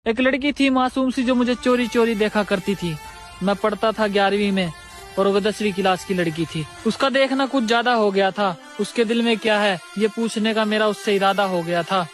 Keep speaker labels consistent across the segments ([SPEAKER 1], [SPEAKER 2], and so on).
[SPEAKER 1] एक लड़की थी मासूम सी जो मुझे चोरी चोरी देखा करती थी। मैं पढ़ता था 11वीं में और वो 10वीं क्लास की लड़की थी। उसका देखना कुछ ज्यादा हो गया था। उसके दिल में क्या है ये पूछने का मेरा उससे इरादा हो गया था।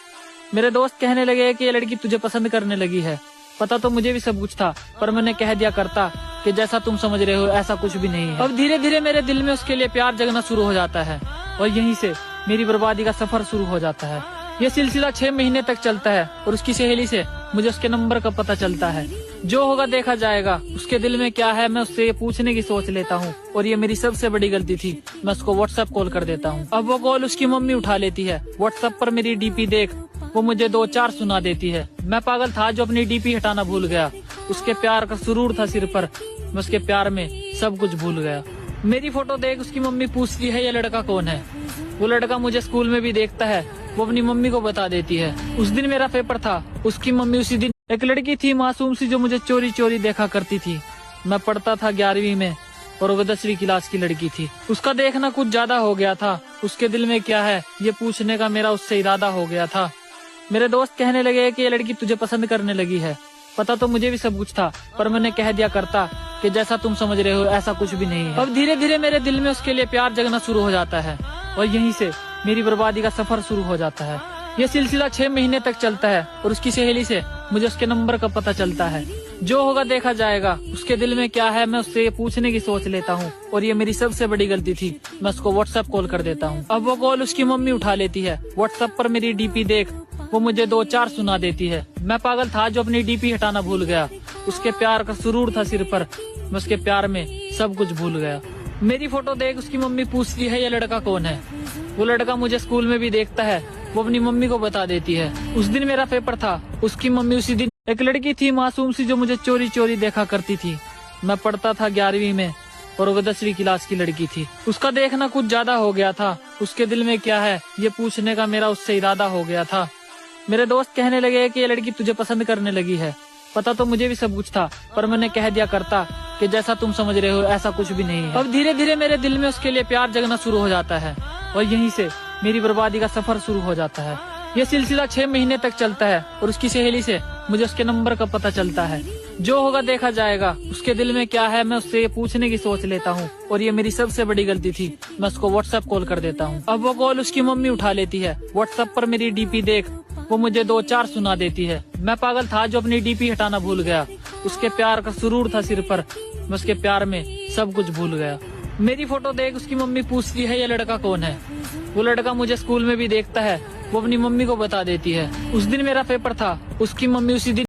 [SPEAKER 1] मेरे दोस्त कहने लगे कि ये लड़की तुझे पसंद करने लगी है। पता तो मुझे भी सब कुछ था, पर मैंने कह दिया करता कि जैसा तुम समझ रहे हो ऐसा कुछ भी नहीं है। अब धीरे धीरे मेरे दिल में उसके लिए प्यार जगना शुरू हो जाता है और यहीं से मेरी बर्बादी का सफर शुरू हो जाता है। ये सिलसिला 6 महीने तक चलता है और उसकी सहेली से मुझे उसके नंबर का पता चलता है। जो होगा देखा जाएगा। उसके दिल में क्या है मैं उससे ये पूछने की सोच लेता हूँ और ये मेरी सबसे बड़ी गलती थी। मैं उसको व्हाट्सएप कॉल कर देता हूँ। अब वो कॉल उसकी मम्मी उठा लेती है। व्हाट्सएप पर मेरी डीपी देख वो मुझे 2-4 सुना देती है। मैं पागल था जो अपनी डीपी हटाना भूल गया। उसके प्यार का सुरूर था सिर पर, मैं उसके प्यार में सब कुछ भूल गया। मेरी फोटो देख उसकी मम्मी पूछती है ये लड़का कौन है। वो लड़का मुझे स्कूल में भी देखता है। वो अपनी मम्मी को बता देती है। उस दिन मेरा पेपर था। उसकी मम्मी उसी दिन एक लड़की थी मासूम सी जो मुझे चोरी चोरी देखा करती थी। मैं पढ़ता था 11वीं में और वो 10वीं क्लास की लड़की थी। उसका देखना कुछ ज्यादा हो गया था। उसके दिल में क्या है ये पूछने का मेरा उससे इरादा हो गया था। मेरे दोस्त कहने लगे कि ये लड़की तुझे पसंद करने लगी है। पता तो मुझे भी सब कुछ था, पर मैंने कह दिया करता कि जैसा तुम समझ रहे हो ऐसा कुछ भी नहीं है। अब धीरे धीरे मेरे दिल में उसके लिए प्यार जगना शुरू हो जाता है और यहीं से मेरी बर्बादी का सफर शुरू हो जाता है। ये सिलसिला 6 महीने तक चलता है और उसकी सहेली से मुझे उसके नंबर का पता चलता है। जो होगा देखा जाएगा। उसके दिल में क्या है मैं उससे ये पूछने की सोच लेता हूँ और ये मेरी सबसे बड़ी गलती थी। मैं उसको व्हाट्सएप कॉल कर देता हूँ। अब वो कॉल उसकी मम्मी उठा लेती है। व्हाट्सएप पर मेरी डीपी देख वो मुझे 2-4 सुना देती है। मैं पागल था जो अपनी डीपी हटाना भूल गया। उसके प्यार का सुरूर था सिर पर, मैं उसके प्यार में सब कुछ भूल गया। मेरी फोटो देख उसकी मम्मी पूछती है ये लड़का कौन है। वो लड़का मुझे स्कूल में भी देखता है। वो अपनी मम्मी को बता देती है। उस दिन मेरा पेपर था। उसकी मम्मी उसी दिन एक लड़की थी मासूम सी जो मुझे चोरी चोरी देखा करती थी। मैं पढ़ता था 11वीं में और वो 10वीं क्लास की लड़की थी। उसका देखना कुछ ज्यादा हो गया था। उसके दिल में क्या है ये पूछने का मेरा उससे इरादा हो गया था। मेरे दोस्त कहने लगे कि ये लड़की तुझे पसंद करने लगी है। पता तो मुझे भी सब कुछ था, पर मैंने कह दिया करता कि जैसा तुम समझ रहे हो ऐसा कुछ भी नहीं है। अब धीरे धीरे मेरे दिल में उसके लिए प्यार जगना शुरू हो जाता है और यहीं से मेरी बर्बादी का सफर शुरू हो जाता है। ये सिलसिला 6 महीने तक चलता है और उसकी सहेली से मुझे उसके नंबर का पता चलता है। जो होगा देखा जाएगा। उसके दिल में क्या है मैं उससे ये पूछने की सोच लेता हूँ और ये मेरी सबसे बड़ी गलती थी। मैं उसको व्हाट्सएप कॉल कर देता हूँ। अब वो कॉल उसकी मम्मी उठा लेती है। व्हाट्सएप पर मेरी डीपी देख वो मुझे 2-4 सुना देती है। मैं पागल था जो अपनी डीपी हटाना भूल गया। उसके प्यार का सुरूर था सिर पर, मैं उसके प्यार में सब कुछ भूल गया। मेरी फोटो देख उसकी मम्मी पूछती है ये लड़का कौन है। वो लड़का मुझे स्कूल में भी देखता है। वो अपनी मम्मी को बता देती है। उस दिन मेरा पेपर था। उसकी मम्मी उसी दिन